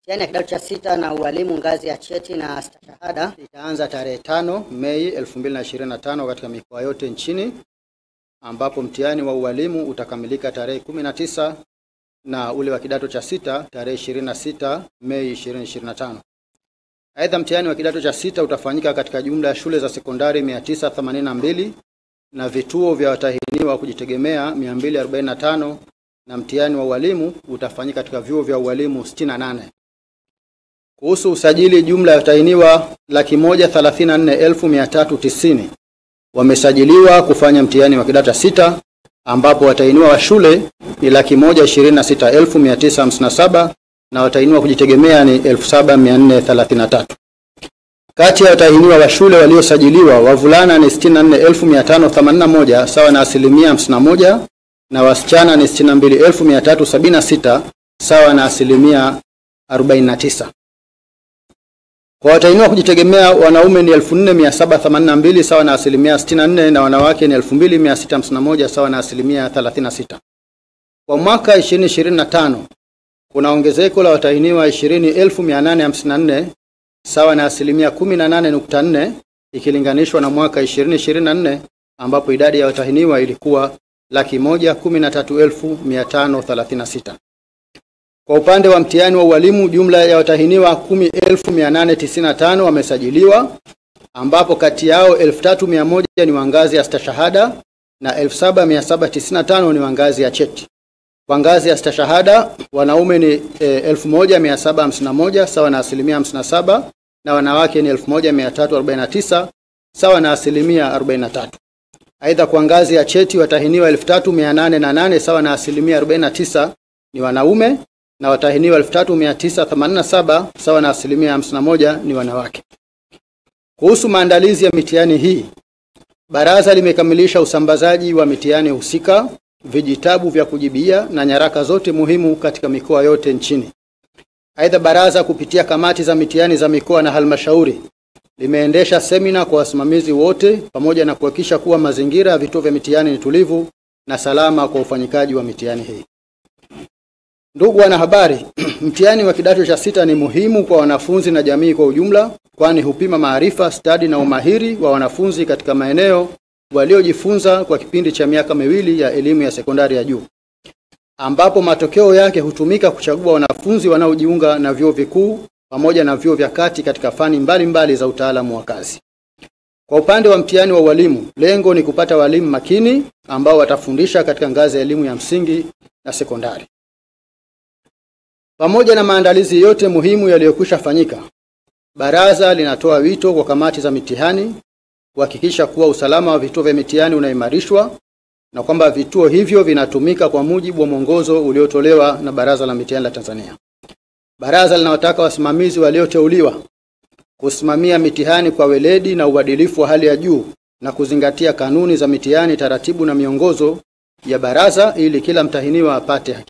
Mtihani ya kidato cha 6 na ualimu ngazi ya cheti na stashahada itaanza tarehe 5 Mei 2025 katika mikoa yote nchini, ambapo mtihani wa ualimu utakamilika tarehe 19 na ule wa kidato cha 6 tarehe 26 Mei 2025. Aidha, mtihani wa kidato cha 6 utafanyika katika jumla ya shule za sekondari 982 na vituo vya watahiniwa kujitegemea 245, na mtihani wa ualimu utafanyika katika vyuo vya ualimu 68. Kuhusu usajili, jumla ya watahiniwa 134,390 wamesajiliwa kufanya mtihani wa kidato cha 6, ambapo watahiniwa wa shule ni 126,957 na watahiniwa kujitegemea ni 7,433. Kati ya watahiniwa wa shule waliosajiliwa, wavulana ni 64,581 sawa na 51%, na wasichana ni 62,376 sawa na 49%. Kwa watahiniwa kujitegemea, wanaume ni 4,782 sawa na 64%, na wanawake ni 2,651 sawa na 36%. Kwa mwaka 2025 kuna ongezeko la watahiniwa 20,854 sawa na 18.4% ikilinganishwa na mwaka 2024 ambapo idadi ya watahiniwa ilikuwa 113,536. Kwa upande wa mtihani wa ualimu, jumla ya watahiniwa 10,895 wamesajiliwa, ambapo kati yao 3,100 ni wa ngazi ya stashahada na 7,795 ni wa ngazi ya cheti. Kwa ngazi ya stashahada, wanaume ni 1,751 sawa na 57%, na wanawake ni 1,349 sawa na 43%. Aidha, kwa ngazi ya cheti, watahiniwa 3,808 sawa na 49% ni wanaume, na watahiniwa 3,987 sawa na 51% ni wanawake. Kuhusu maandalizi ya mitihani hii, baraza limekamilisha usambazaji wa mitihani husika, vijitabu vya kujibia na nyaraka zote muhimu katika mikoa yote nchini. Aidha, baraza kupitia kamati za mitihani za mikoa na halmashauri limeendesha semina kwa wasimamizi wote pamoja na kuhakikisha kuwa mazingira ya vituo vya mitihani ni tulivu na salama kwa ufanyikaji wa mitihani hii. Ndugu wanahabari, mtihani wa kidato cha 6 ni muhimu kwa wanafunzi na jamii kwa ujumla, kwani hupima maarifa, stadi na umahiri wa wanafunzi katika maeneo waliojifunza kwa kipindi cha miaka miwili ya elimu ya sekondari ya juu, ambapo matokeo yake hutumika kuchagua wanafunzi wanaojiunga na vyuo vikuu pamoja na vyuo vya kati katika fani mbalimbali za utaalamu wa kazi. Kwa upande wa mtihani wa walimu, lengo ni kupata walimu makini ambao watafundisha katika ngazi ya elimu ya msingi na sekondari. Pamoja na maandalizi yote muhimu yaliyokwisha fanyika, baraza linatoa wito kwa kamati za mitihani kuhakikisha kuwa usalama wa vituo vya mitihani unaimarishwa na kwamba vituo hivyo vinatumika kwa mujibu wa mwongozo uliotolewa na Baraza la Mitihani la Tanzania. Baraza linawataka wasimamizi walioteuliwa kusimamia mitihani kwa weledi na uadilifu wa hali ya juu na kuzingatia kanuni za mitihani, taratibu na miongozo ya baraza ili kila mtahiniwa apate haki.